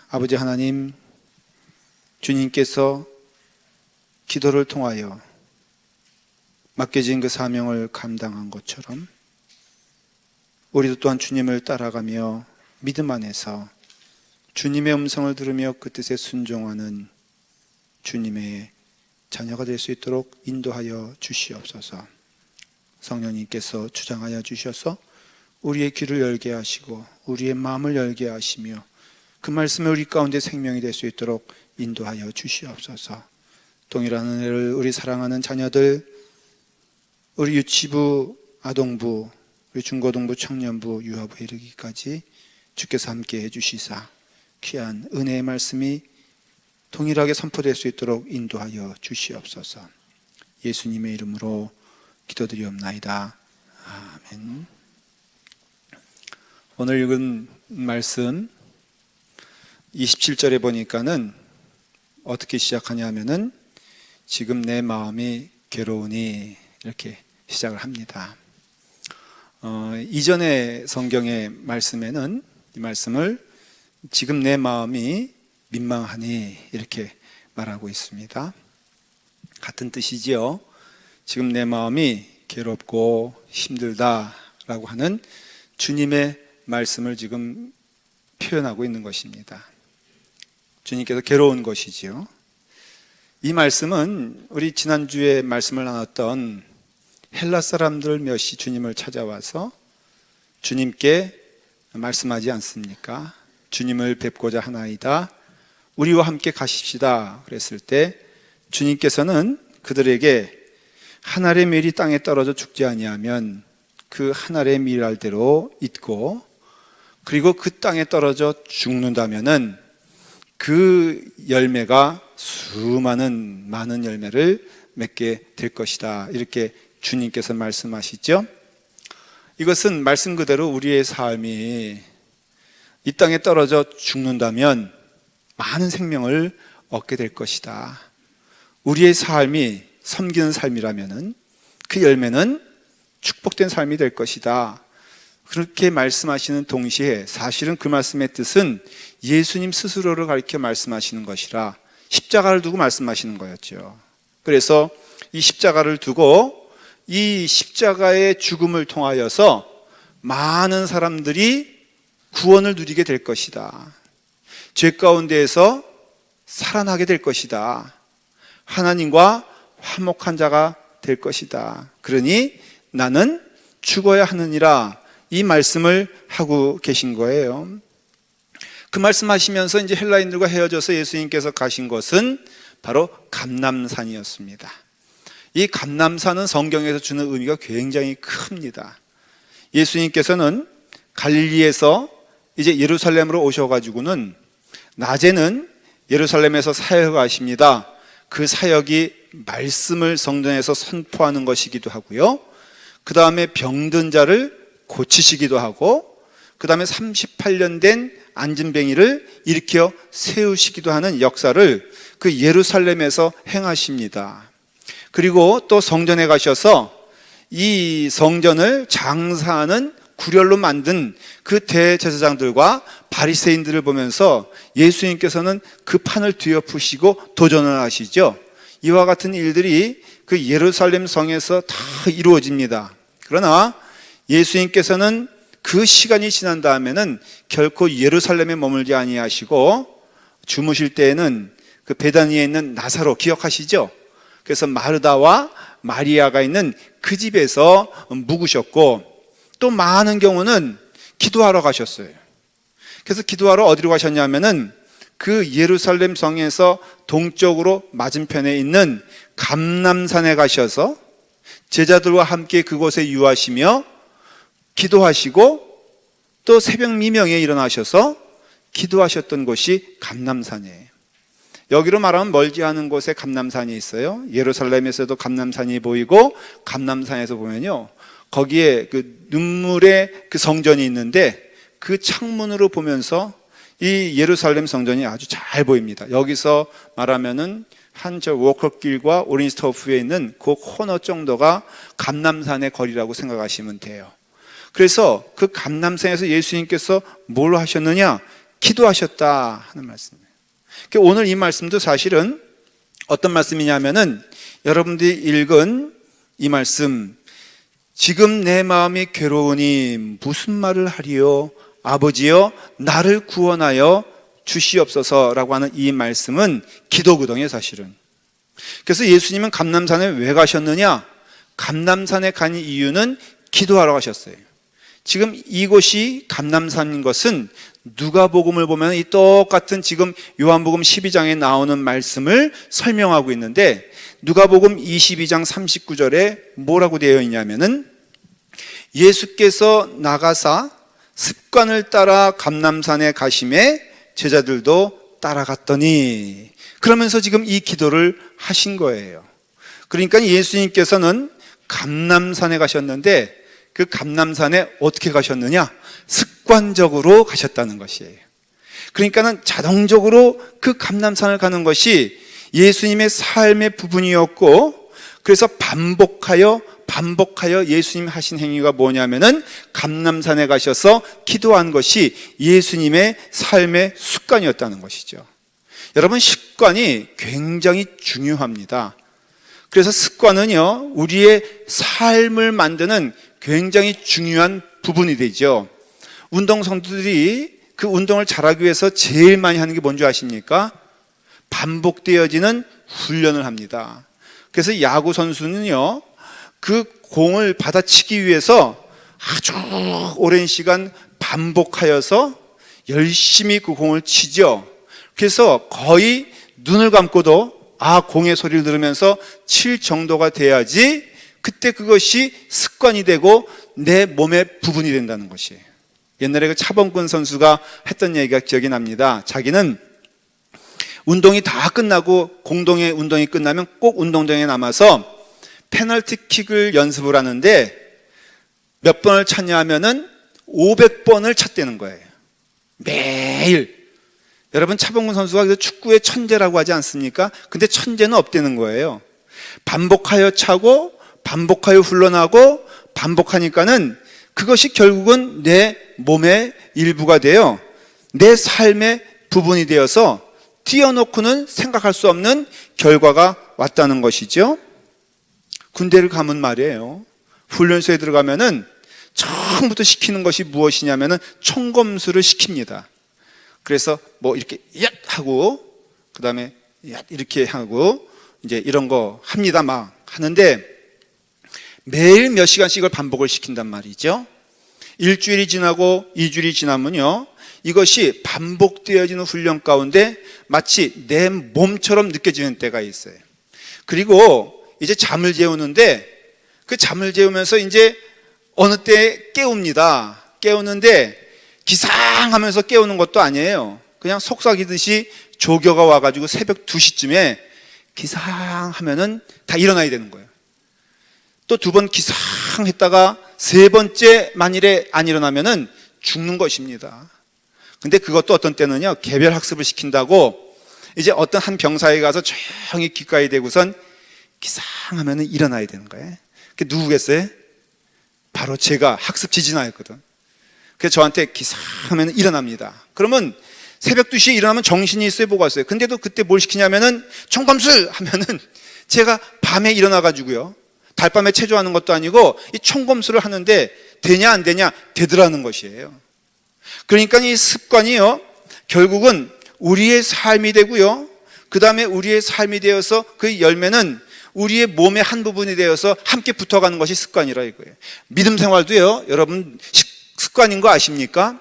아버지 하나님, 주님께서 기도를 통하여 맡겨진 그 사명을 감당한 것처럼 우리도 또한 주님을 따라가며 믿음 안에서 주님의 음성을 들으며 그 뜻에 순종하는 주님의 자녀가 될 수 있도록 인도하여 주시옵소서. 성령님께서 주장하여 주셔서 우리의 귀를 열게 하시고 우리의 마음을 열게 하시며 그 말씀이 우리 가운데 생명이 될 수 있도록 인도하여 주시옵소서. 동일한 은혜를 우리 사랑하는 자녀들, 우리 유치부, 아동부, 우리 중고등부, 청년부, 유아부에 이르기까지 주께서 함께 해주시사 귀한 은혜의 말씀이 동일하게 선포될 수 있도록 인도하여 주시옵소서. 예수님의 이름으로 기도드리옵나이다. 아멘. 오늘 읽은 말씀 27절에 보니까는 어떻게 시작하냐 하면은 지금 내 마음이 괴로우니 이렇게 시작을 합니다. 이전의 성경의 말씀에는 이 말씀을 지금 내 마음이 민망하니 이렇게 말하고 있습니다. 같은 뜻이지요. 지금 내 마음이 괴롭고 힘들다라고 하는 주님의 말씀을 지금 표현하고 있는 것입니다. 주님께서 괴로운 것이지요. 이 말씀은 우리 지난주에 말씀을 나눴던 헬라 사람들 몇이 주님을 찾아와서 주님께 말씀하지 않습니까? 주님을 뵙고자 하나이다. 우리와 함께 가십시다. 그랬을 때 주님께서는 그들에게 한 알의 밀이 땅에 떨어져 죽지 아니하면 그 한 알의 밀알대로 있고, 그리고 그 땅에 떨어져 죽는다면은 그 열매가 많은 열매를 맺게 될 것이다. 이렇게 주님께서 말씀하시죠. 이것은 말씀 그대로 우리의 삶이 이 땅에 떨어져 죽는다면 많은 생명을 얻게 될 것이다. 우리의 삶이 섬기는 삶이라면은 그 열매는 축복된 삶이 될 것이다. 그렇게 말씀하시는 동시에 사실은 그 말씀의 뜻은 예수님 스스로를 가리켜 말씀하시는 것이라 십자가를 두고 말씀하시는 거였죠. 그래서 이 십자가를 두고 이 십자가의 죽음을 통하여서 많은 사람들이 구원을 누리게 될 것이다. 죄 가운데에서 살아나게 될 것이다. 하나님과 화목한 자가 될 것이다. 그러니 나는 죽어야 하느니라, 이 말씀을 하고 계신 거예요. 그 말씀하시면서 이제 헬라인들과 헤어져서 예수님께서 가신 것은 바로 감람산이었습니다. 이 감람산은 성경에서 주는 의미가 굉장히 큽니다. 예수님께서는 갈릴리에서 이제 예루살렘으로 오셔가지고는 낮에는 예루살렘에서 사역을 하십니다. 그 사역이 말씀을 성전에서 선포하는 것이기도 하고요. 그 다음에 병든 자를 고치시기도 하고, 그 다음에 38년 된 안진뱅이를 일으켜 세우시기도 하는 역사를 그 예루살렘에서 행하십니다. 그리고 또 성전에 가셔서 이 성전을 장사하는 구렬로 만든 그 대제사장들과 바리새인들을 보면서 예수님께서는 그 판을 뒤엎으시고 도전을 하시죠. 이와 같은 일들이 그 예루살렘 성에서 다 이루어집니다. 그러나 예수님께서는 그 시간이 지난 다음에는 결코 예루살렘에 머물지 아니하시고 주무실 때에는 그 베다니에 있는 나사로 기억하시죠? 그래서 마르다와 마리아가 있는 그 집에서 묵으셨고, 또 많은 경우는 기도하러 가셨어요. 그래서 기도하러 어디로 가셨냐면은 그 예루살렘 성에서 동쪽으로 맞은편에 있는 감람산에 가셔서 제자들과 함께 그곳에 유하시며 기도하시고, 또 새벽 미명에 일어나셔서 기도하셨던 곳이 감람산이에요. 여기로 말하면 멀지 않은 곳에 감람산이 있어요. 예루살렘에서도 감람산이 보이고, 감람산에서 보면요, 거기에 그 눈물의 그 성전이 있는데 그 창문으로 보면서 이 예루살렘 성전이 아주 잘 보입니다. 여기서 말하면은 한 저 워커길과 오린스터프에 있는 그 코너 정도가 감람산의 거리라고 생각하시면 돼요. 그래서 그 감람산에서 예수님께서 뭘 하셨느냐? 기도하셨다 하는 말씀이에요. 그러니까 오늘 이 말씀도 사실은 어떤 말씀이냐면은 여러분들이 읽은 이 말씀, 지금 내 마음이 괴로우니 무슨 말을 하리요? 아버지여 나를 구원하여 주시옵소서라고 하는 이 말씀은 기도거든요, 사실은. 그래서 예수님은 감람산에 왜 가셨느냐? 감람산에 간 이유는 기도하러 가셨어요. 지금 이곳이 감람산인 것은 누가복음을 보면 이 똑같은 지금 요한복음 12장에 나오는 말씀을 설명하고 있는데, 누가복음 22장 39절에 뭐라고 되어 있냐면은 예수께서 나가사 습관을 따라 감람산에 가심에 제자들도 따라갔더니, 그러면서 지금 이 기도를 하신 거예요. 그러니까 예수님께서는 감람산에 가셨는데 그 감람산에 어떻게 가셨느냐? 습관적으로 가셨다는 것이에요. 그러니까는 자동적으로 그 감람산을 가는 것이 예수님의 삶의 부분이었고, 그래서 반복하여 예수님 하신 행위가 뭐냐면은 감람산에 가셔서 기도한 것이 예수님의 삶의 습관이었다는 것이죠. 여러분, 습관이 굉장히 중요합니다. 그래서 습관은요, 우리의 삶을 만드는 굉장히 중요한 부분이 되죠. 운동선수들이 그 운동을 잘하기 위해서 제일 많이 하는 게 뭔지 아십니까? 반복되어지는 훈련을 합니다. 그래서 야구 선수는요, 그 공을 받아치기 위해서 아주 오랜 시간 반복하여서 열심히 그 공을 치죠. 그래서 거의 눈을 감고도 공의 소리를 들으면서 칠 정도가 돼야지 그때 그것이 습관이 되고 내 몸의 부분이 된다는 것이에요. 옛날에 그 차범근 선수가 했던 얘기가 기억이 납니다. 자기는 운동이 다 끝나고 공동의 운동이 끝나면 꼭 운동장에 남아서 페널티킥을 연습을 하는데 몇 번을 찼냐 하면은 500번을 찼다는 거예요. 매일. 여러분, 차범근 선수가 축구의 천재라고 하지 않습니까? 근데 천재는 없다는 거예요. 반복하여 차고 반복하여 훈련하고 반복하니까는 그것이 결국은 내 몸의 일부가 되어 내 삶의 부분이 되어서 띄워놓고는 생각할 수 없는 결과가 왔다는 것이죠. 군대를 가면 말이에요, 훈련소에 들어가면은 처음부터 시키는 것이 무엇이냐면은 총검수를 시킵니다. 그래서 뭐 이렇게 얏 하고 그 다음에 얏 이렇게 하고 이제 이런 거 합니다. 막 하는데 매일 몇 시간씩 이걸 반복을 시킨단 말이죠. 일주일이 지나고 2주일이 지나면요, 이것이 반복되어지는 훈련 가운데 마치 내 몸처럼 느껴지는 때가 있어요. 그리고 이제 잠을 재우는데 그 잠을 재우면서 이제 어느 때 깨웁니다. 깨우는데 기상하면서 깨우는 것도 아니에요. 그냥 속삭이듯이 조교가 와가지고 새벽 2시쯤에 기상하면은 다 일어나야 되는 거예요. 또 2번 기상했다가 3번째 만일에 안 일어나면은 죽는 것입니다. 근데 그것도 어떤 때는요, 개별 학습을 시킨다고 이제 어떤 한 병사에 가서 조용히 귓가에 대고선 기상하면은 일어나야 되는 거예요. 그게 누구겠어요? 바로 제가 학습 지진아였거든. 그래서 저한테 기상하면 일어납니다. 그러면 새벽 2시에 일어나면 정신이 있어요, 뭐가 있어요? 근데도 그때 뭘 시키냐면은 총검술 하면은 제가 밤에 일어나가지고요, 달밤에 체조하는 것도 아니고 이 총검술을 하는데 되냐 안 되냐? 되더라는 것이에요. 그러니까 이 습관이요, 결국은 우리의 삶이 되고요, 그 다음에 우리의 삶이 되어서 그 열매는 우리의 몸의 한 부분이 되어서 함께 붙어가는 것이 습관이라 이거예요. 믿음 생활도요, 여러분 습관인 거 아십니까?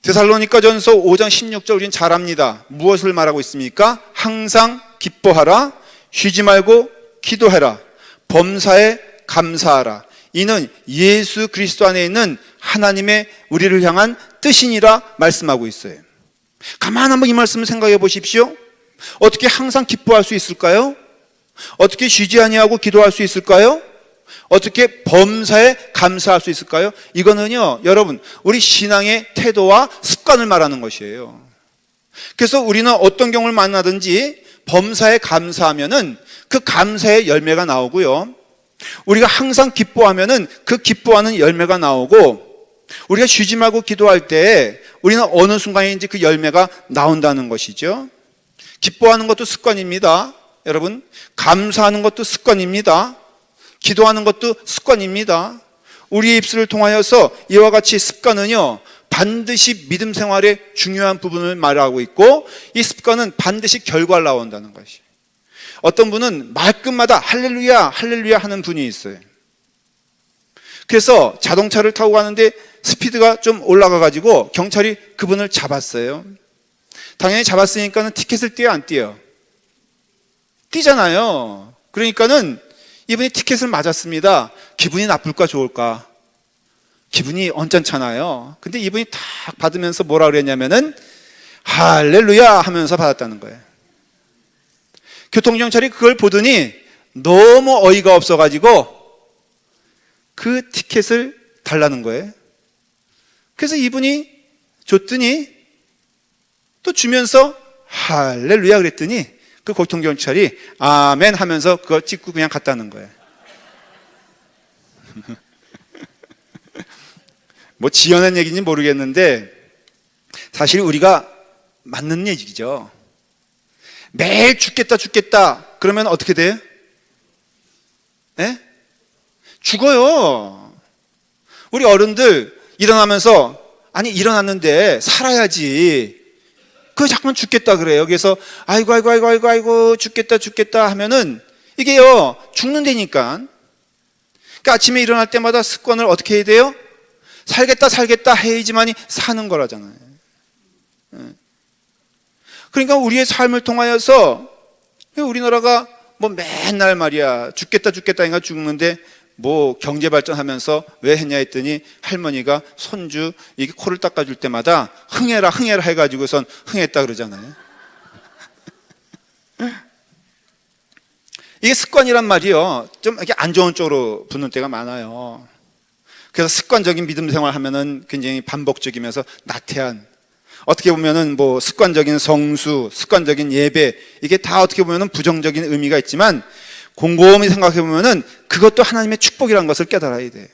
데살로니가전서 5장 16절 우리는 잘 압니다. 무엇을 말하고 있습니까? 항상 기뻐하라, 쉬지 말고 기도해라, 범사에 감사하라. 이는 예수 그리스도 안에 있는 하나님의 우리를 향한 뜻이니라 말씀하고 있어요. 가만 한번 이 말씀을 생각해 보십시오. 어떻게 항상 기뻐할 수 있을까요? 어떻게 쉬지 아니하고 기도할 수 있을까요? 어떻게 범사에 감사할 수 있을까요? 이거는요, 여러분, 우리 신앙의 태도와 습관을 말하는 것이에요. 그래서 우리는 어떤 경우를 만나든지 범사에 감사하면은 그 감사의 열매가 나오고요, 우리가 항상 기뻐하면은 그 기뻐하는 열매가 나오고, 우리가 쉬지 말고 기도할 때 우리는 어느 순간인지 그 열매가 나온다는 것이죠. 기뻐하는 것도 습관입니다. 여러분, 감사하는 것도 습관입니다. 기도하는 것도 습관입니다. 우리의 입술을 통하여서 이와 같이 습관은요, 반드시 믿음 생활의 중요한 부분을 말하고 있고, 이 습관은 반드시 결과를 나온다는 것이. 어떤 분은 말끝마다 할렐루야 할렐루야 하는 분이 있어요. 그래서 자동차를 타고 가는데 스피드가 좀 올라가 가지고 경찰이 그분을 잡았어요. 당연히 잡았으니까는 티켓을 떼요, 안 떼요? 떼잖아요. 그러니까는 이분이 티켓을 맞았습니다. 기분이 나쁠까 좋을까? 기분이 언짢잖아요. 근데 이분이 탁 받으면서 뭐라 그랬냐면은 할렐루야 하면서 받았다는 거예요. 교통경찰이 그걸 보더니 너무 어이가 없어가지고 그 티켓을 달라는 거예요. 그래서 이분이 줬더니 또 주면서 할렐루야 그랬더니 그 교통경찰이 아멘 하면서 그거 찍고 그냥 갔다는 거예요. 뭐 지어낸 얘기인지 모르겠는데 사실 우리가 맞는 얘기죠. 매일 죽겠다 죽겠다 그러면 어떻게 돼요? 예? 죽어요. 우리 어른들 일어나면서 아니 일어났는데 살아야지. 그거 자꾸만 죽겠다 그래요. 그래서 아이고 죽겠다 하면은 이게요 죽는다니까. 그러니까 아침에 일어날 때마다 습관을 어떻게 해야 돼요? 살겠다 해야지만이 사는 거라잖아요. 그러니까 우리의 삶을 통하여서 우리나라가 뭐 맨날 말이야 죽겠다 인가 죽는데 뭐 경제 발전하면서 왜 했냐 했더니 할머니가 손주 이게 코를 닦아줄 때마다 흥해라 해가지고선 흥했다 그러잖아요. 이게 습관이란 말이요 좀 이렇게 안 좋은 쪽으로 붙는 때가 많아요. 그래서 습관적인 믿음 생활 하면은 굉장히 반복적이면서 나태한, 어떻게 보면은 뭐 습관적인 성수, 습관적인 예배, 이게 다 어떻게 보면은 부정적인 의미가 있지만 곰곰이 생각해 보면은 그것도 하나님의 축복이라는 것을 깨달아야 돼요.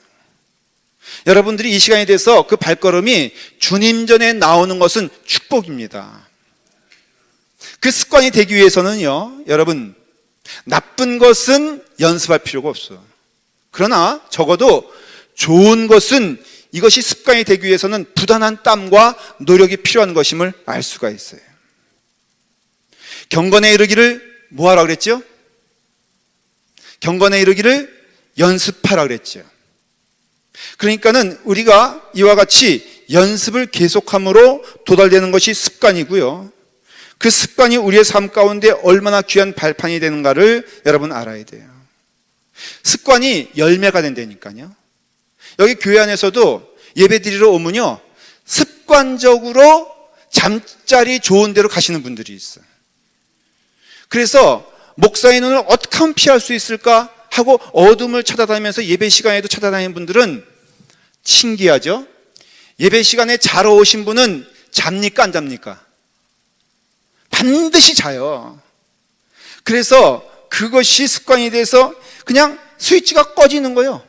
여러분들이 이 시간이 돼서 그 발걸음이 주님 전에 나오는 것은 축복입니다. 그 습관이 되기 위해서는요, 여러분, 나쁜 것은 연습할 필요가 없어요. 그러나 적어도 좋은 것은 이것이 습관이 되기 위해서는 부단한 땀과 노력이 필요한 것임을 알 수가 있어요. 경건에 이르기를 뭐 하라 그랬죠? 경건에 이르기를 연습하라 그랬죠. 그러니까는 우리가 이와 같이 연습을 계속함으로 도달되는 것이 습관이고요. 그 습관이 우리의 삶 가운데 얼마나 귀한 발판이 되는가를 여러분 알아야 돼요. 습관이 열매가 된다니까요. 여기 교회 안에서도 예배 드리러 오면요 습관적으로 잠자리 좋은 데로 가시는 분들이 있어요. 그래서 목사의 눈을 어떻게 하면 피할 수 있을까 하고 어둠을 찾아다니면서 예배 시간에도 찾아다니는 분들은 신기하죠. 예배 시간에 자러 오신 분은 잡니까 안 잡니까? 반드시 자요. 그래서 그것이 습관이 돼서 그냥 스위치가 꺼지는 거예요.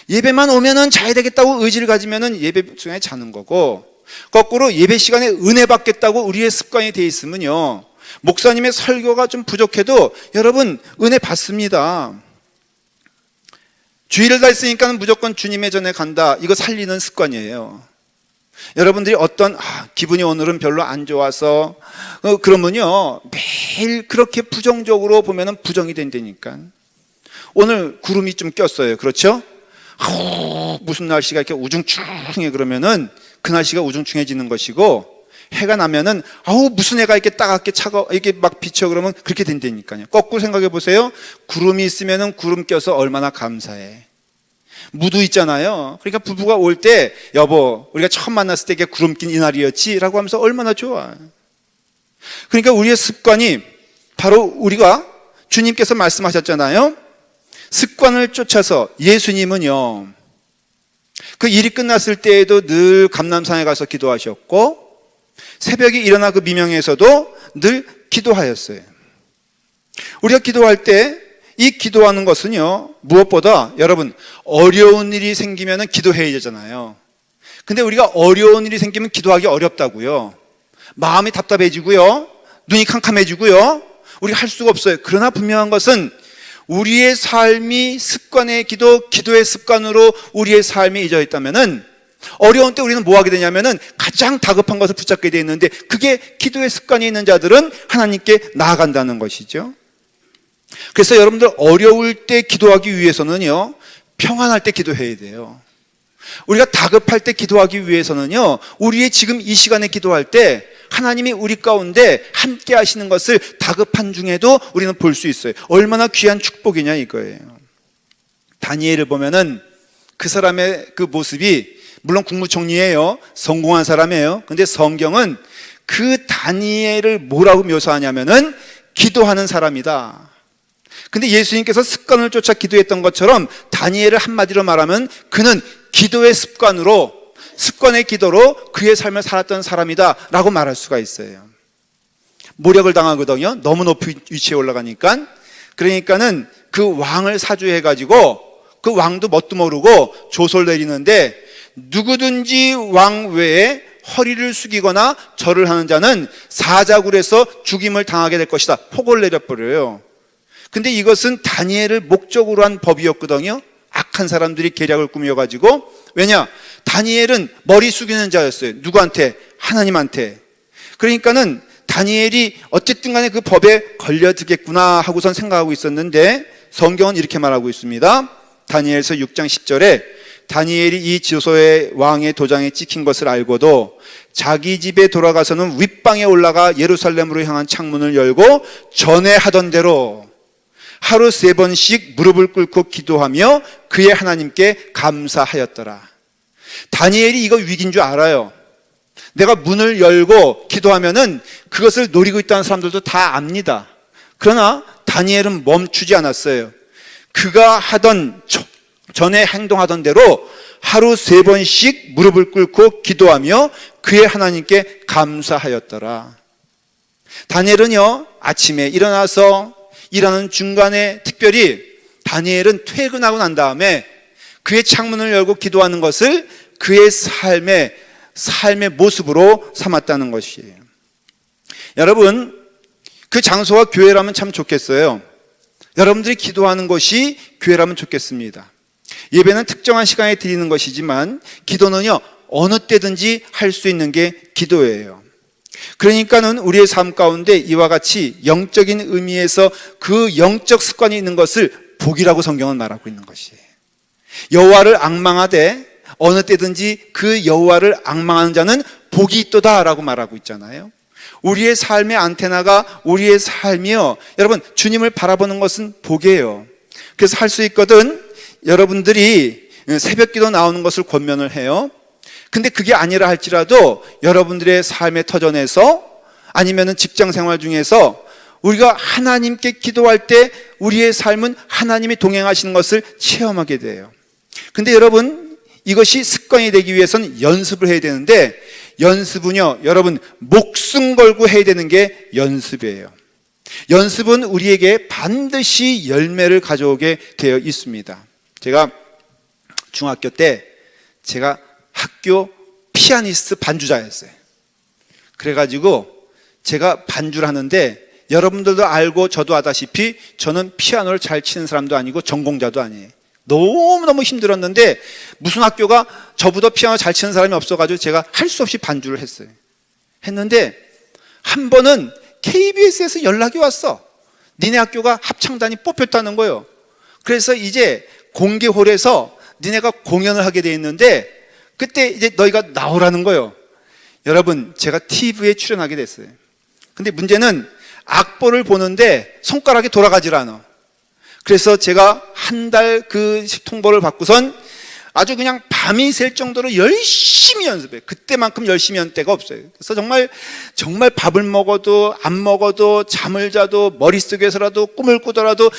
예배만 오면은 자야 되겠다고 의지를 가지면은 예배 중에 자는 거고, 거꾸로 예배 시간에 은혜 받겠다고 우리의 습관이 돼 있으면요 목사님의 설교가 좀 부족해도 여러분 은혜 받습니다. 주일을 다 있으니까 무조건 주님의 전에 간다, 이거 살리는 습관이에요. 여러분들이 어떤 기분이 오늘은 별로 안 좋아서 그러면요 매일 그렇게 부정적으로 보면은 부정이 된다니까. 오늘 구름이 좀 꼈어요. 그렇죠? 무슨 날씨가 이렇게 우중충해 그러면은 그 날씨가 우중충해지는 것이고, 해가 나면은 무슨 해가 이렇게 따갑게 이렇게 막 비쳐 그러면 그렇게 된다니까요. 거꾸로 생각해 보세요. 구름이 있으면은 구름 껴서 얼마나 감사해. 무도 있잖아요. 그러니까 부부가 올 때 여보 우리가 처음 만났을 때 이게 구름 낀 이날이었지 라고 하면서 얼마나 좋아. 그러니까 우리의 습관이 바로 우리가 주님께서 말씀하셨잖아요. 습관을 쫓아서 예수님은요 그 일이 끝났을 때에도 늘 감람산에 가서 기도하셨고 새벽에 일어나 그 미명에서도 늘 기도하였어요. 우리가 기도할 때 이 기도하는 것은요, 무엇보다 여러분, 어려운 일이 생기면 기도해야 되잖아요. 근데 우리가 어려운 일이 생기면 기도하기 어렵다고요. 마음이 답답해지고요, 눈이 캄캄해지고요, 우리가 할 수가 없어요. 그러나 분명한 것은 우리의 삶이 습관의 기도, 기도의 습관으로 우리의 삶이 이어져 있다면은 어려운 때 우리는 뭐 하게 되냐면은 가장 다급한 것을 붙잡게 되어 있는데, 그게 기도의 습관이 있는 자들은 하나님께 나아간다는 것이죠. 그래서 여러분들 어려울 때 기도하기 위해서는요, 평안할 때 기도해야 돼요. 우리가 다급할 때 기도하기 위해서는요, 우리의 지금 이 시간에 기도할 때 하나님이 우리 가운데 함께 하시는 것을 다급한 중에도 우리는 볼 수 있어요. 얼마나 귀한 축복이냐 이거예요. 다니엘을 보면은 그 사람의 그 모습이, 물론 국무총리예요, 성공한 사람이에요. 근데 성경은 그 다니엘을 뭐라고 묘사하냐면은 기도하는 사람이다. 근데 예수님께서 습관을 쫓아 기도했던 것처럼 다니엘을 한마디로 말하면 그는 기도의 습관으로, 습관의 기도로 그의 삶을 살았던 사람이다 라고 말할 수가 있어요. 모략을 당하거든요, 너무 높은 위치에 올라가니까. 그러니까는 그 왕을 사주해가지고 그 왕도 뭣도 모르고 조소를 내리는데, 누구든지 왕 외에 허리를 숙이거나 절을 하는 자는 사자굴에서 죽임을 당하게 될 것이다, 폭을 내려버려요. 근데 이것은 다니엘을 목적으로 한 법이었거든요. 악한 사람들이 계략을 꾸며가지고. 왜냐? 다니엘은 머리 숙이는 자였어요. 누구한테? 하나님한테. 그러니까는 다니엘이 어쨌든 간에 그 법에 걸려들겠구나 하고선 생각하고 있었는데, 성경은 이렇게 말하고 있습니다. 다니엘서 6장 10절에 다니엘이 이 조소의 왕의 도장에 찍힌 것을 알고도 자기 집에 돌아가서는 윗방에 올라가 예루살렘으로 향한 창문을 열고 전에 하던 대로 하루 3번씩 무릎을 꿇고 기도하며 그의 하나님께 감사하였더라. 다니엘이 이거 위기인 줄 알아요. 내가 문을 열고 기도하면은 그것을 노리고 있다는 사람들도 다 압니다. 그러나 다니엘은 멈추지 않았어요. 그가 하던, 전에 행동하던 대로 하루 3번씩 무릎을 꿇고 기도하며 그의 하나님께 감사하였더라. 다니엘은요, 아침에 일어나서 일하는 중간에, 특별히 다니엘은 퇴근하고 난 다음에 그의 창문을 열고 기도하는 것을 그의 삶의 모습으로 삼았다는 것이에요. 여러분, 그 장소가 교회라면 참 좋겠어요. 여러분들이 기도하는 것이 교회라면 좋겠습니다. 예배는 특정한 시간에 드리는 것이지만 기도는요, 어느 때든지 할 수 있는 게 기도예요. 그러니까는 우리의 삶 가운데 이와 같이 영적인 의미에서 그 영적 습관이 있는 것을 복이라고 성경은 말하고 있는 것이에요. 여호와를 앙망하되 어느 때든지 그 여호와를 앙망하는 자는 복이 있도다라고 말하고 있잖아요. 우리의 삶의 안테나가, 우리의 삶이요, 여러분, 주님을 바라보는 것은 복이에요. 그래서 할 수 있거든, 여러분들이 새벽 기도 나오는 것을 권면을 해요. 근데 그게 아니라 할지라도 여러분들의 삶의 터전에서, 아니면은 직장 생활 중에서 우리가 하나님께 기도할 때 우리의 삶은 하나님이 동행하시는 것을 체험하게 돼요. 근데 여러분, 이것이 습관이 되기 위해서는 연습을 해야 되는데, 연습은요, 여러분, 목숨 걸고 해야 되는 게 연습이에요. 연습은 우리에게 반드시 열매를 가져오게 되어 있습니다. 제가 중학교 때 제가 학교 피아니스트 반주자였어요. 그래가지고 제가 반주를 하는데, 여러분들도 알고 저도 아다시피 저는 피아노를 잘 치는 사람도 아니고 전공자도 아니에요. 너무너무 힘들었는데 무슨 학교가 저보다 피아노 잘 치는 사람이 없어가지고 제가 할 수 없이 반주를 했어요. 했는데 한 번은 KBS에서 연락이 왔어. 니네 학교가 합창단이 뽑혔다는 거예요. 그래서 이제 공개홀에서 니네가 공연을 하게 돼 있는데 그때 이제 너희가 나오라는 거예요. 여러분, 제가 TV에 출연하게 됐어요. 근데 문제는 악보를 보는데 손가락이 돌아가질 않아. 그래서 제가 한 달 그 통보를 받고선 아주 그냥 밤이 샐 정도로 열심히 연습해요. 그때만큼 열심히 한 때가 없어요. 그래서 정말 밥을 먹어도 안 먹어도 잠을 자도 머릿속에서라도 꿈을 꾸더라도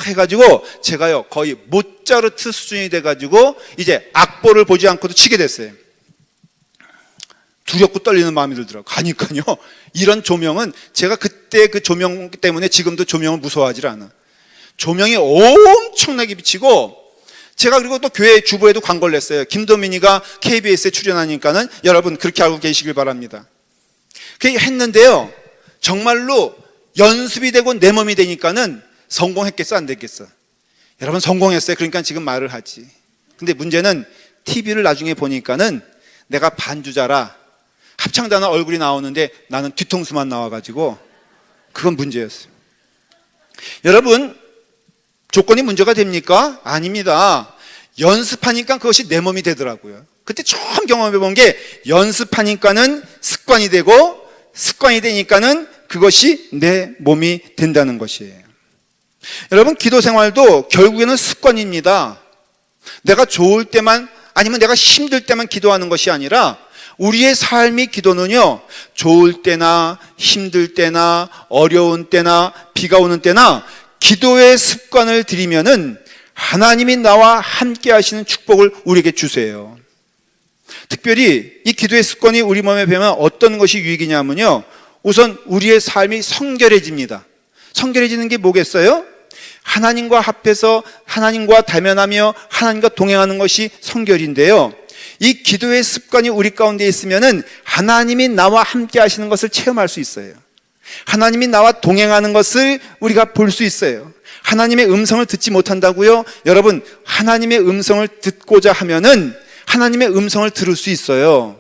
해가지고 제가요 거의 모차르트 수준이 돼가지고 이제 악보를 보지 않고도 치게 됐어요. 두렵고 떨리는 마음이 들더라고요. 가니까요, 이런 조명은 제가 그때 그 조명 때문에 지금도 조명을 무서워하지 않아. 조명이 엄청나게 비치고, 제가 그리고 또 교회 주보에도 광고를 냈어요. 김도민이가 KBS에 출연하니까는 여러분 그렇게 알고 계시길 바랍니다. 그렇게 했는데요, 정말로 연습이 되고 내 몸이 되니까는 성공했겠어 안 됐겠어? 여러분 성공했어요. 그러니까 지금 말을 하지. 근데 문제는 TV를 나중에 보니까는 내가 반주자라 합창단은 얼굴이 나오는데 나는 뒤통수만 나와가지고 그건 문제였어요. 여러분 조건이 문제가 됩니까? 아닙니다. 연습하니까 그것이 내 몸이 되더라고요. 그때 처음 경험해 본 게 연습하니까는 습관이 되고 습관이 되니까는 그것이 내 몸이 된다는 것이에요. 여러분 기도 생활도 결국에는 습관입니다. 내가 좋을 때만 아니면 내가 힘들 때만 기도하는 것이 아니라 우리의 삶이 기도는요, 좋을 때나 힘들 때나 어려운 때나 비가 오는 때나 기도의 습관을 들이면은 하나님이 나와 함께 하시는 축복을 우리에게 주세요. 특별히 이 기도의 습관이 우리 몸에 배면 어떤 것이 유익이냐면요, 우선 우리의 삶이 성결해집니다. 성결해지는 게 뭐겠어요? 하나님과 합해서 하나님과 대면하며 하나님과 동행하는 것이 성결인데요, 이 기도의 습관이 우리 가운데 있으면은 하나님이 나와 함께 하시는 것을 체험할 수 있어요. 하나님이 나와 동행하는 것을 우리가 볼 수 있어요. 하나님의 음성을 듣지 못한다고요? 여러분, 하나님의 음성을 듣고자 하면은 하나님의 음성을 들을 수 있어요.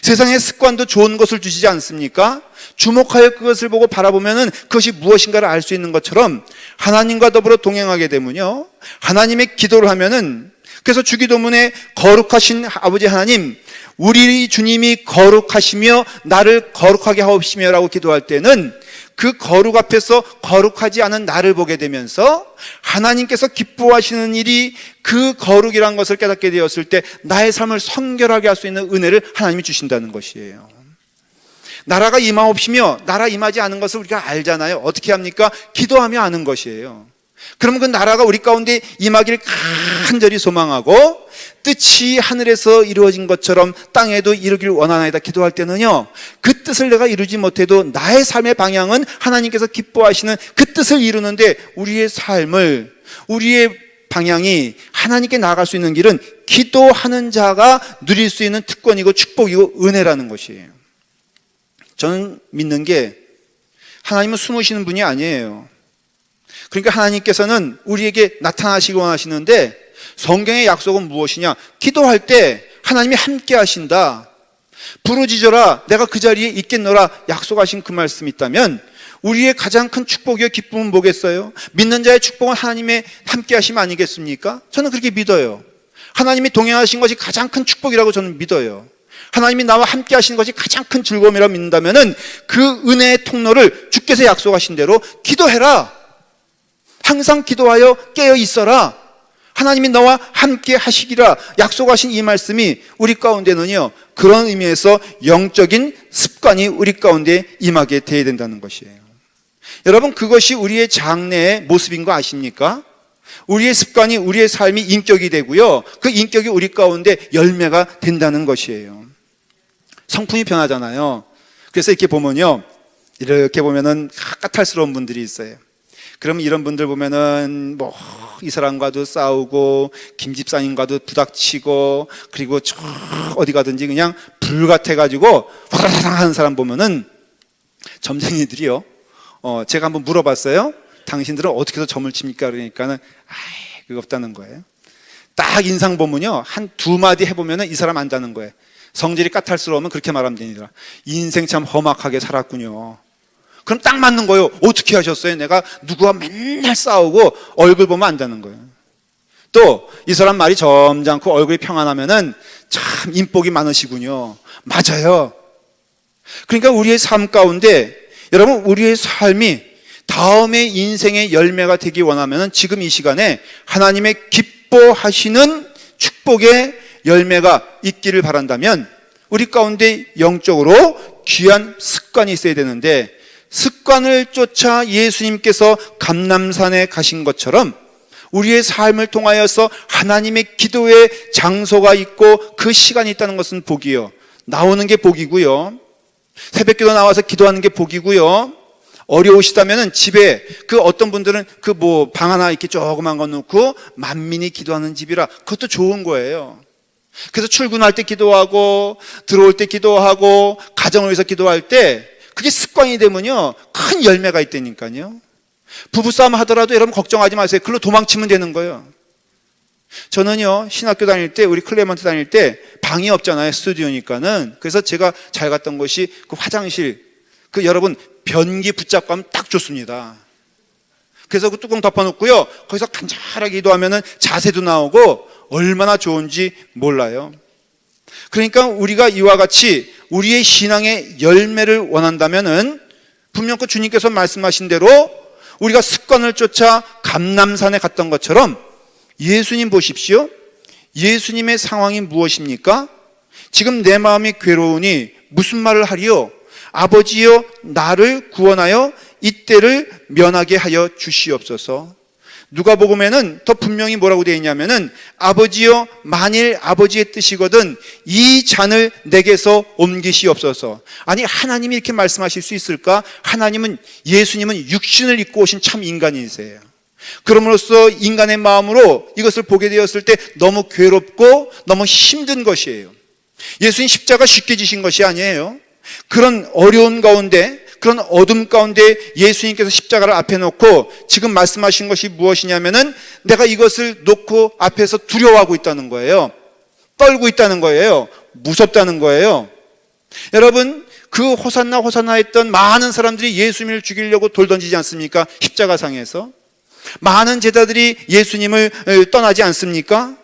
세상의 습관도 좋은 것을 주시지 않습니까? 주목하여 그것을 보고 바라보면은 그것이 무엇인가를 알 수 있는 것처럼 하나님과 더불어 동행하게 되면요, 하나님의 기도를 하면은, 그래서 주기도문에 거룩하신 아버지 하나님, 우리 주님이 거룩하시며 나를 거룩하게 하옵시며 라고 기도할 때는 그 거룩 앞에서 거룩하지 않은 나를 보게 되면서 하나님께서 기뻐하시는 일이 그 거룩이라는 것을 깨닫게 되었을 때 나의 삶을 성결하게 할 수 있는 은혜를 하나님이 주신다는 것이에요. 나라가 임하옵시며 나라 임하지 않은 것을 우리가 알잖아요. 어떻게 합니까? 기도하며 아는 것이에요. 그러면 그 나라가 우리 가운데 임하기를 간절히 소망하고 뜻이 하늘에서 이루어진 것처럼 땅에도 이루기를 원하나이다 기도할 때는요, 그 뜻을 내가 이루지 못해도 나의 삶의 방향은 하나님께서 기뻐하시는 그 뜻을 이루는데 우리의 삶을, 우리의 방향이 하나님께 나아갈 수 있는 길은 기도하는 자가 누릴 수 있는 특권이고 축복이고 은혜라는 것이에요. 저는 믿는 게 하나님은 숨으시는 분이 아니에요. 그러니까 하나님께서는 우리에게 나타나시기 원하시는데 성경의 약속은 무엇이냐? 기도할 때 하나님이 함께 하신다. 부르짖어라 내가 그 자리에 있겠노라 약속하신 그 말씀이 있다면 우리의 가장 큰 축복이요 기쁨은 뭐겠어요? 믿는 자의 축복은 하나님의 함께 하심 아니겠습니까? 저는 그렇게 믿어요. 하나님이 동행하신 것이 가장 큰 축복이라고 저는 믿어요. 하나님이 나와 함께 하시는 것이 가장 큰 즐거움이라고 믿는다면 그 은혜의 통로를 주께서 약속하신 대로 기도해라. 항상 기도하여 깨어 있어라. 하나님이 너와 함께 하시기라 약속하신 이 말씀이 우리 가운데는요, 그런 의미에서 영적인 습관이 우리 가운데 임하게 되어야 된다는 것이에요. 여러분, 그것이 우리의 장래의 모습인 거 아십니까? 우리의 습관이 우리의 삶이 인격이 되고요, 그 인격이 우리 가운데 열매가 된다는 것이에요. 성품이 변하잖아요. 그래서 이렇게 보면요, 이렇게 보면은 까탈스러운 분들이 있어요. 그러면 이런 분들 보면은 뭐 이 사람과도 싸우고 김 집사님과도 부닥치고 그리고 저 어디 가든지 그냥 불 같아가지고 화라랑 하는 사람 보면은 점쟁이들이요, 제가 한번 물어봤어요. 당신들은 어떻게 해서 점을 칩니까? 그러니까는 그거 없다는 거예요. 딱 인상 보면요, 한 두 마디 해보면은 이 사람 안다는 거예요. 성질이 까탈스러우면 그렇게 말하면 되니라. 인생 참 험악하게 살았군요. 그럼 딱 맞는 거예요. 어떻게 하셨어요? 내가 누구와 맨날 싸우고 얼굴 보면 안다는 거예요. 또 이 사람 말이 점잖고 얼굴이 평안하면은 참 인복이 많으시군요. 맞아요. 그러니까 우리의 삶 가운데 여러분, 우리의 삶이 다음의 인생의 열매가 되기 원하면은 지금 이 시간에 하나님의 기뻐하시는 축복의 열매가 있기를 바란다면 우리 가운데 영적으로 귀한 습관이 있어야 되는데, 습관을 쫓아 예수님께서 감람산에 가신 것처럼 우리의 삶을 통하여서 하나님의 기도의 장소가 있고 그 시간이 있다는 것은 복이요. 나오는 게 복이고요. 새벽기도 나와서 기도하는 게 복이고요. 어려우시다면은 집에 그 어떤 분들은 그 뭐 방 하나 이렇게 조그만 거 놓고 만민이 기도하는 집이라 그것도 좋은 거예요. 그래서 출근할 때 기도하고 들어올 때 기도하고 가정을 위해서 기도할 때 그게 습관이 되면요 큰 열매가 있다니까요. 부부싸움 하더라도 여러분 걱정하지 마세요. 그걸로 도망치면 되는 거예요. 저는요 신학교 다닐 때 우리 클레먼트 다닐 때 방이 없잖아요. 스튜디오니까는. 그래서 제가 잘 갔던 곳이 그 화장실, 그 여러분 변기 붙잡고 하면 딱 좋습니다. 그래서 그 뚜껑 덮어놓고요 거기서 간절하게 기도하면은 자세도 나오고 얼마나 좋은지 몰라요. 그러니까 우리가 이와 같이 우리의 신앙의 열매를 원한다면은 분명 그 주님께서 말씀하신 대로 우리가 습관을 쫓아 감람산에 갔던 것처럼 예수님 보십시오. 예수님의 상황이 무엇입니까? 지금 내 마음이 괴로우니 무슨 말을 하리요? 아버지여 나를 구원하여 이때를 면하게 하여 주시옵소서. 누가복음에는 더 분명히 뭐라고 되어 있냐면은 아버지여 만일 아버지의 뜻이거든 이 잔을 내게서 옮기시옵소서. 아니 하나님이 이렇게 말씀하실 수 있을까? 하나님은 예수님은 육신을 입고 오신 참 인간이세요. 그럼으로써 인간의 마음으로 이것을 보게 되었을 때 너무 괴롭고 너무 힘든 것이에요. 예수님 십자가 쉽게 지신 것이 아니에요. 그런 어려운 가운데 그런 어둠 가운데 예수님께서 십자가를 앞에 놓고 지금 말씀하신 것이 무엇이냐면은 내가 이것을 놓고 앞에서 두려워하고 있다는 거예요. 떨고 있다는 거예요. 무섭다는 거예요. 여러분 그 호산나 호산나 했던 많은 사람들이 예수님을 죽이려고 돌 던지지 않습니까? 십자가상에서 많은 제자들이 예수님을 떠나지 않습니까?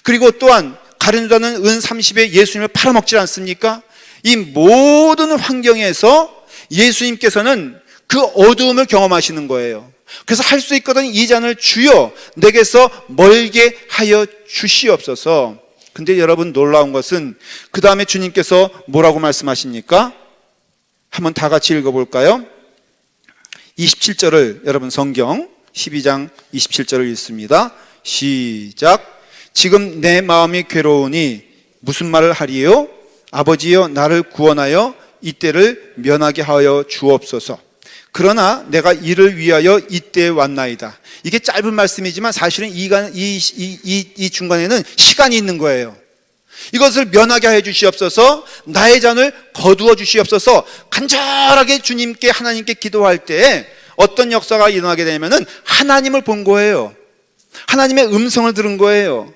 그리고 또한 가룟유다는 은 30에 예수님을 팔아먹지 않습니까? 이 모든 환경에서 예수님께서는 그 어두움을 경험하시는 거예요. 그래서 할 수 있거든 이 잔을 주여 내게서 멀게 하여 주시옵소서. 근데 여러분 놀라운 것은 그 다음에 주님께서 뭐라고 말씀하십니까? 한번 다 같이 읽어볼까요? 27절을 여러분 성경 12장 27절을 읽습니다. 시작. 지금 내 마음이 괴로우니 무슨 말을 하리요? 아버지여 나를 구원하여 이때를 면하게 하여 주옵소서. 그러나 내가 이를 위하여 이때에 왔나이다. 이게 짧은 말씀이지만 사실은 이 중간에는 시간이 있는 거예요. 이것을 면하게 해 주시옵소서. 나의 잔을 거두어 주시옵소서. 간절하게 주님께 하나님께 기도할 때 어떤 역사가 일어나게 되면은 하나님을 본 거예요. 하나님의 음성을 들은 거예요.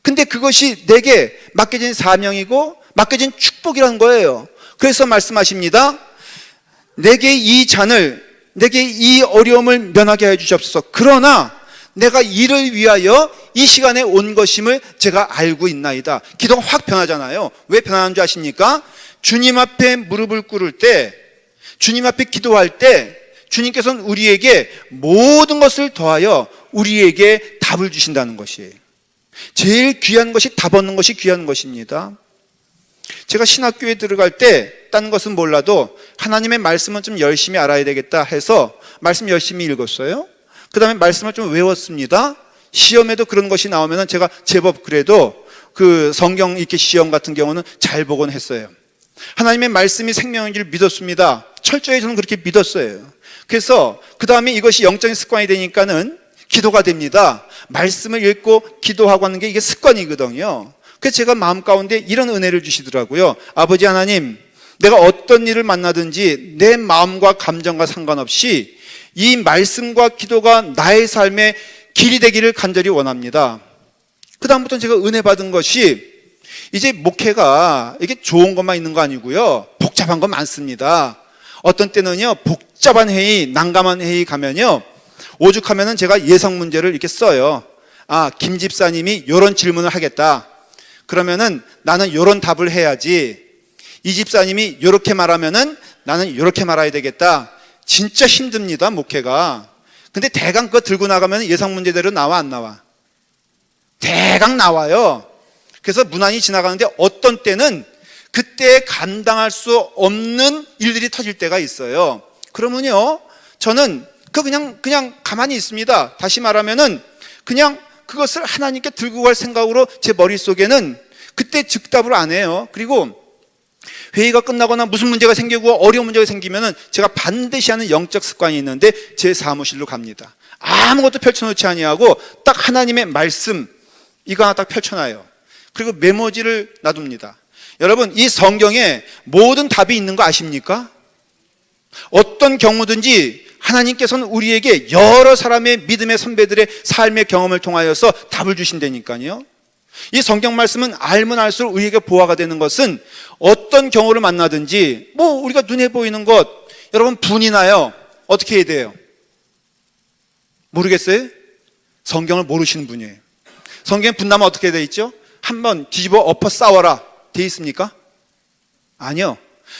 근데 그것이 내게 맡겨진 사명이고 맡겨진 축복이라는 거예요. 그래서 말씀하십니다. 내게 이 잔을, 내게 이 어려움을 면하게 해 주시옵소서. 그러나 내가 이를 위하여 이 시간에 온 것임을 제가 알고 있나이다. 기도가 확 변하잖아요. 왜 변하는 줄 아십니까? 주님 앞에 무릎을 꿇을 때, 주님 앞에 기도할 때 주님께서는 우리에게 모든 것을 더하여 우리에게 답을 주신다는 것이에요. 제일 귀한 것이 답 얻는 것이 귀한 것입니다. 제가 신학교에 들어갈 때 딴 것은 몰라도 하나님의 말씀은 좀 열심히 알아야 되겠다 해서 말씀 열심히 읽었어요. 그 다음에 말씀을 좀 외웠습니다. 시험에도 그런 것이 나오면 제가 제법 그래도 그 성경 읽기 시험 같은 경우는 잘 보곤 했어요. 하나님의 말씀이 생명인 줄 믿었습니다. 철저히 저는 그렇게 믿었어요. 그래서 그 다음에 이것이 영적인 습관이 되니까는 기도가 됩니다. 말씀을 읽고 기도하고 하는 게 이게 습관이거든요. 그래서 제가 마음 가운데 이런 은혜를 주시더라고요. 아버지 하나님, 내가 어떤 일을 만나든지 내 마음과 감정과 상관없이 이 말씀과 기도가 나의 삶의 길이 되기를 간절히 원합니다. 그 다음부터는 제가 은혜 받은 것이 이제 목회가 이게 좋은 것만 있는 거 아니고요. 복잡한 거 많습니다. 어떤 때는요, 복잡한 회의, 난감한 회의 가면요, 오죽하면은 제가 예상 문제를 이렇게 써요. 아, 김 집사님이 이런 질문을 하겠다. 그러면은 나는 이런 답을 해야지. 이 집사님이 이렇게 말하면은 나는 이렇게 말해야 되겠다. 진짜 힘듭니다, 목회가. 근데 대강 그거 들고 나가면 예상 문제대로 나와, 안 나와? 대강 나와요. 그래서 무난히 지나가는데 어떤 때는 그때 감당할 수 없는 일들이 터질 때가 있어요. 그러면요, 저는 그냥 가만히 있습니다. 다시 말하면은 그냥 그것을 하나님께 들고 갈 생각으로 제 머릿속에는 그때 즉답을 안 해요. 그리고 회의가 끝나거나 무슨 문제가 생기고 어려운 문제가 생기면은 제가 반드시 하는 영적 습관이 있는데 제 사무실로 갑니다. 아무것도 펼쳐놓지 아니하고 딱 하나님의 말씀 이거 하나 딱 펼쳐놔요. 그리고 메모지를 놔둡니다. 여러분, 이 성경에 모든 답이 있는 거 아십니까? 어떤 경우든지 하나님께서는 우리에게 여러 사람의 믿음의 선배들의 삶의 경험을 통하여서 답을 주신다니까요. 이 성경 말씀은 알면 알수록 우리에게 보화가 되는 것은 어떤 경우를 만나든지 우리가 눈에 보이는 것, 여러분 분이 나요. 어떻게 해야 돼요? 모르겠어요? 성경을 모르시는 분이에요. 성경에 분 나면 어떻게 돼 있죠? 한번 뒤집어 엎어 싸워라 돼 있습니까? 아니요.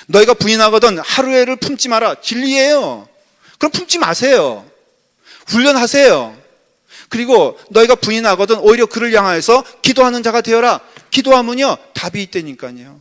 너희가 분이 나거든 하루에를 품지 마라. 진리예요. 그럼 품지 마세요. 훈련하세요. 그리고 너희가 분이 나거든 오히려 그를 향하여서 기도하는 자가 되어라. 기도하면요 답이 있다니까요.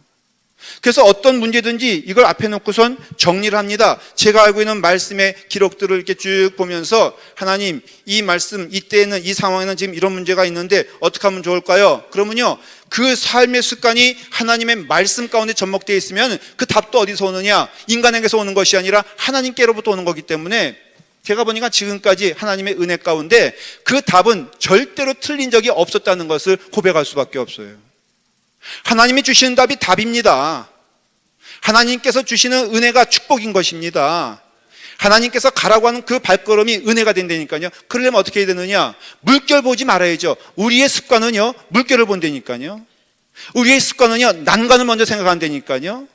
그래서 어떤 문제든지 이걸 앞에 놓고선 정리를 합니다. 제가 알고 있는 말씀의 기록들을 이렇게 쭉 보면서 하나님, 이 말씀 이때에는 이 상황에는 지금 이런 문제가 있는데 어떻게 하면 좋을까요? 그러면요 그 삶의 습관이 하나님의 말씀 가운데 접목되어 있으면 그 답도 어디서 오느냐? 인간에게서 오는 것이 아니라 하나님께로부터 오는 거기 때문에 제가 보니까 지금까지 하나님의 은혜 가운데 그 답은 절대로 틀린 적이 없었다는 것을 고백할 수밖에 없어요. 하나님이 주시는 답이 답입니다. 하나님께서 주시는 은혜가 축복인 것입니다. 하나님께서 가라고 하는 그 발걸음이 은혜가 된다니까요. 그러려면 어떻게 해야 되느냐? 물결 보지 말아야죠. 우리의 습관은요 물결을 본다니까요. 우리의 습관은요 난관을 먼저 생각한다니까요.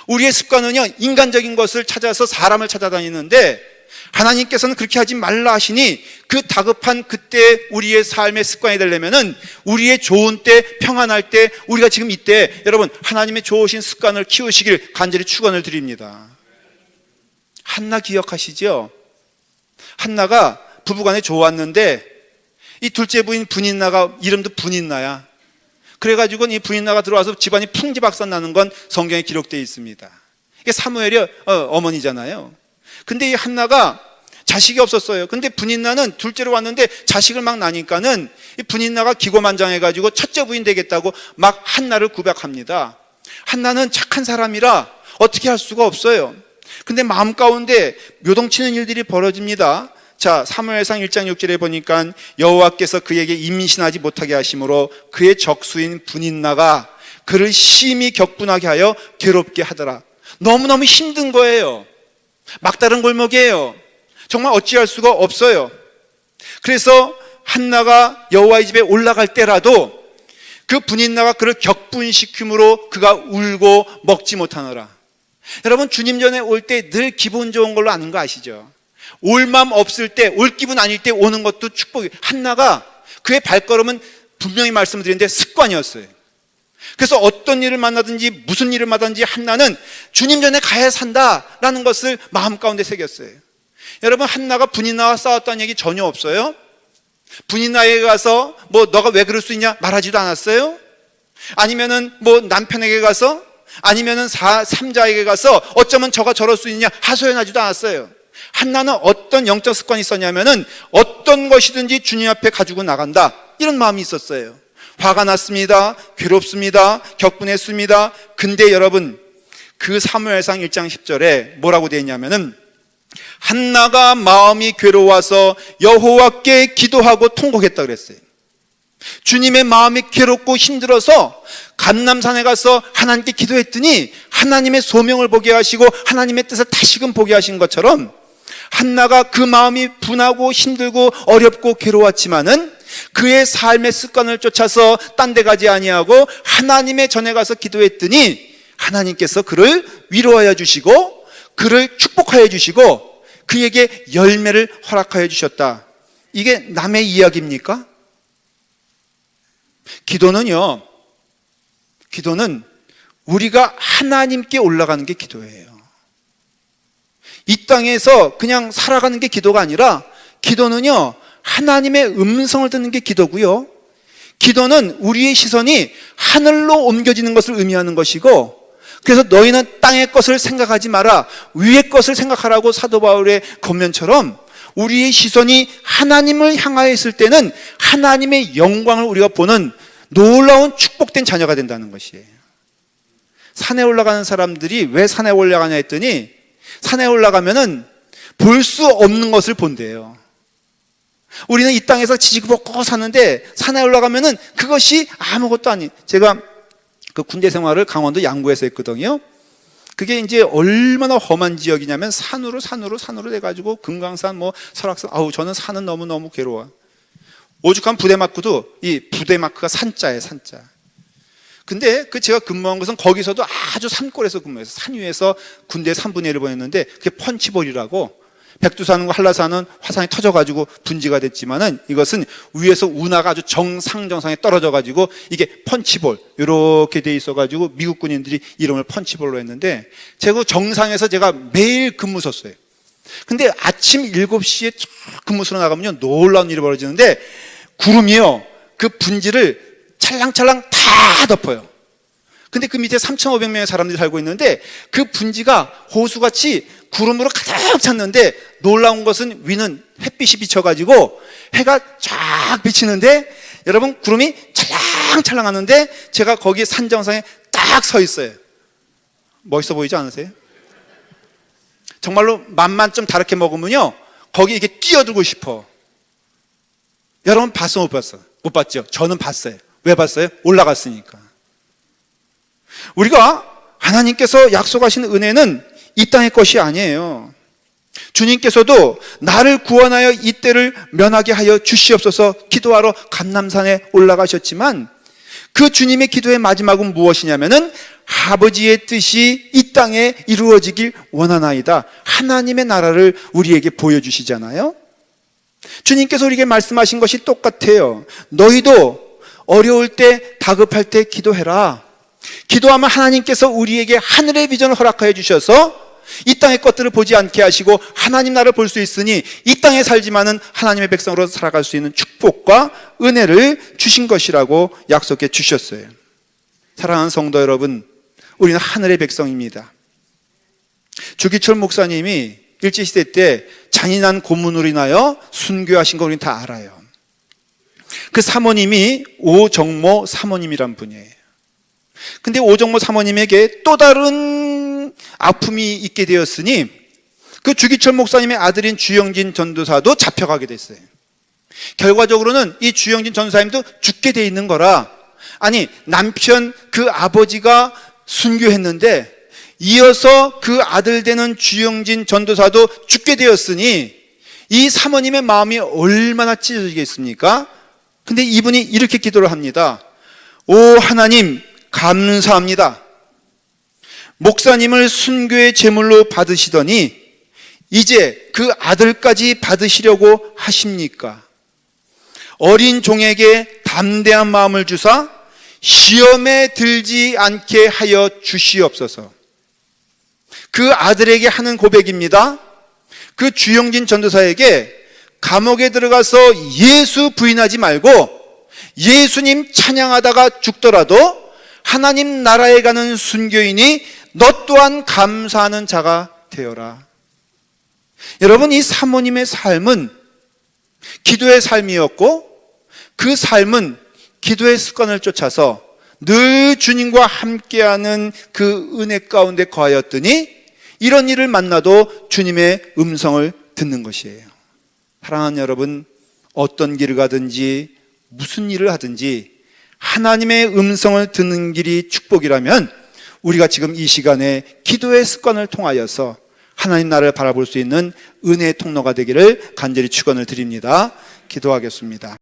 우리의 습관은요 인간적인 것을 찾아서 사람을 찾아다니는데 하나님께서는 그렇게 하지 말라 하시니 그 다급한 그때 우리의 삶의 습관이 되려면은 우리의 좋은 때, 평안할 때, 우리가 지금 이때 여러분 하나님의 좋으신 습관을 키우시길 간절히 축원을 드립니다. 한나 기억하시죠? 한나가 부부간에 좋았는데 이 둘째 부인 분인나가 이름도 분인나야. 그래가지고 이 분인나가 들어와서 집안이 풍지박산 나는 건 성경에 기록되어 있습니다. 이게 사무엘이 어머니잖아요. 근데 이 한나가 자식이 없었어요. 근데 분인나는 둘째로 왔는데 자식을 막 나니까는 이 분인나가 기고만장해가지고 첫째 부인 되겠다고 막 한나를 구박합니다. 한나는 착한 사람이라 어떻게 할 수가 없어요. 근데 마음 가운데 요동치는 일들이 벌어집니다. 자, 사무엘상 1장 6절에 보니까 여호와께서 그에게 임신하지 못하게 하심으로 그의 적수인 분인나가 그를 심히 격분하게 하여 괴롭게 하더라. 너무너무 힘든 거예요. 막다른 골목이에요. 정말 어찌할 수가 없어요. 그래서 한나가 여호와의 집에 올라갈 때라도 그 분인나가 그를 격분시킴으로 그가 울고 먹지 못하노라. 여러분 주님 전에 올 때 늘 기분 좋은 걸로 아는 거 아시죠? 올 마음 없을 때, 올 기분 아닐 때 오는 것도 축복이에요. 한나가 그의 발걸음은 분명히 말씀드리는데 습관이었어요. 그래서 어떤 일을 만나든지 무슨 일을 만나든지 한나는 주님 전에 가야 산다라는 것을 마음 가운데 새겼어요. 여러분 한나가 분인나와 싸웠다는 얘기 전혀 없어요. 분인나에게 가서 너가 왜 그럴 수 있냐 말하지도 않았어요. 아니면은 남편에게 가서 아니면은 삼자에게 가서 어쩌면 저가 저럴 수 있냐 하소연하지도 않았어요. 한나는 어떤 영적 습관이 있었냐면은 어떤 것이든지 주님 앞에 가지고 나간다 이런 마음이 있었어요. 화가 났습니다. 괴롭습니다. 격분했습니다. 근데 여러분 그 사무엘상 1장 10절에 뭐라고 되어 있냐면은 한나가 마음이 괴로워서 여호와께 기도하고 통곡했다 그랬어요. 주님의 마음이 괴롭고 힘들어서 감람산에 가서 하나님께 기도했더니 하나님의 소명을 보게 하시고 하나님의 뜻을 다시금 보게 하신 것처럼 한나가 그 마음이 분하고 힘들고 어렵고 괴로웠지만은 그의 삶의 습관을 쫓아서 딴 데 가지 아니하고 하나님의 전에 가서 기도했더니 하나님께서 그를 위로하여 주시고 그를 축복하여 주시고 그에게 열매를 허락하여 주셨다. 이게 남의 이야기입니까? 기도는 우리가 하나님께 올라가는 게 기도예요. 이 땅에서 그냥 살아가는 게 기도가 아니라 기도는요 하나님의 음성을 듣는 게 기도고요. 기도는 우리의 시선이 하늘로 옮겨지는 것을 의미하는 것이고, 그래서 너희는 땅의 것을 생각하지 마라 위의 것을 생각하라고 사도 바울의 권면처럼 우리의 시선이 하나님을 향하여 있을 때는 하나님의 영광을 우리가 보는 놀라운 축복된 자녀가 된다는 것이에요. 산에 올라가는 사람들이 왜 산에 올라가냐 했더니 산에 올라가면은 볼 수 없는 것을 본대요. 우리는 이 땅에서 지지고 볶고 사는데 산에 올라가면은 그것이 아무것도 아니. 제가 그 군대 생활을 강원도 양구에서 했거든요. 그게 이제 얼마나 험한 지역이냐면 산으로 돼가지고 금강산, 뭐 설악산. 저는 산은 너무너무 괴로워. 오죽한 부대 마크도 이 부대 마크가 산자예요, 산자. 근데 그 제가 근무한 것은 거기서도 아주 산골에서 근무해서 산 위에서 군대 3분의 1을 보냈는데 그게 펀치볼이라고 백두산과 한라산은 화산이 터져가지고 분지가 됐지만은 이것은 위에서 운하가 아주 정상에 떨어져가지고 이게 펀치볼 이렇게 돼 있어가지고 미국 군인들이 이름을 펀치볼로 했는데 제가 정상에서 제가 매일 근무 섰어요. 근데 아침 7시에 근무소로 나가면요 놀라운 일이 벌어지는데 구름이요 그 분지를 찰랑찰랑 다 덮어요. 근데 그 밑에 3,500명의 사람들이 살고 있는데 그 분지가 호수같이 구름으로 가득 찼는데 놀라운 것은 위는 햇빛이 비쳐가지고 해가 쫙 비치는데 여러분 구름이 찰랑찰랑하는데 제가 거기 산 정상에 딱 서 있어요. 멋있어 보이지 않으세요? 정말로 맛만 좀 다르게 먹으면요 거기 이렇게 뛰어들고 싶어. 여러분 봤어 못 봤어? 못 봤죠? 저는 봤어요. 왜 봤어요? 올라갔으니까. 우리가 하나님께서 약속하신 은혜는 이 땅의 것이 아니에요. 주님께서도 나를 구원하여 이 때를 면하게 하여 주시옵소서 기도하러 감람산에 올라가셨지만 그 주님의 기도의 마지막은 무엇이냐면은 아버지의 뜻이 이 땅에 이루어지길 원하나이다. 하나님의 나라를 우리에게 보여주시잖아요. 주님께서 우리에게 말씀하신 것이 똑같아요. 너희도 어려울 때 다급할 때 기도해라. 기도하면 하나님께서 우리에게 하늘의 비전을 허락하여 주셔서 이 땅의 것들을 보지 않게 하시고 하나님 나라를 볼 수 있으니 이 땅에 살지만은 하나님의 백성으로 살아갈 수 있는 축복과 은혜를 주신 것이라고 약속해 주셨어요. 사랑하는 성도 여러분, 우리는 하늘의 백성입니다. 주기철 목사님이 일제시대 때 잔인한 고문으로 인하여 순교하신 거 우리는 다 알아요. 그 사모님이 오정모 사모님이란 분이에요. 근데 오정모 사모님에게 또 다른 아픔이 있게 되었으니 그 주기철 목사님의 아들인 주영진 전도사도 잡혀가게 됐어요. 결과적으로는 이 주영진 전도사님도 죽게 돼 있는 거라, 아니 남편 그 아버지가 순교했는데 이어서 그 아들 되는 주영진 전도사도 죽게 되었으니 이 사모님의 마음이 얼마나 찢어지겠습니까? 근데 이분이 이렇게 기도를 합니다. 오 하나님 감사합니다. 목사님을 순교의 제물로 받으시더니 이제 그 아들까지 받으시려고 하십니까? 어린 종에게 담대한 마음을 주사 시험에 들지 않게 하여 주시옵소서. 그 아들에게 하는 고백입니다. 그 주영진 전도사에게 감옥에 들어가서 예수 부인하지 말고 예수님 찬양하다가 죽더라도 하나님 나라에 가는 순교인이 너 또한 감사하는 자가 되어라. 여러분, 이 사모님의 삶은 기도의 삶이었고 그 삶은 기도의 습관을 쫓아서 늘 주님과 함께하는 그 은혜 가운데 거하였더니 이런 일을 만나도 주님의 음성을 듣는 것이에요. 사랑하는 여러분, 어떤 길을 가든지 무슨 일을 하든지 하나님의 음성을 듣는 길이 축복이라면 우리가 지금 이 시간에 기도의 습관을 통하여서 하나님 나라를 바라볼 수 있는 은혜의 통로가 되기를 간절히 축원을 드립니다. 기도하겠습니다.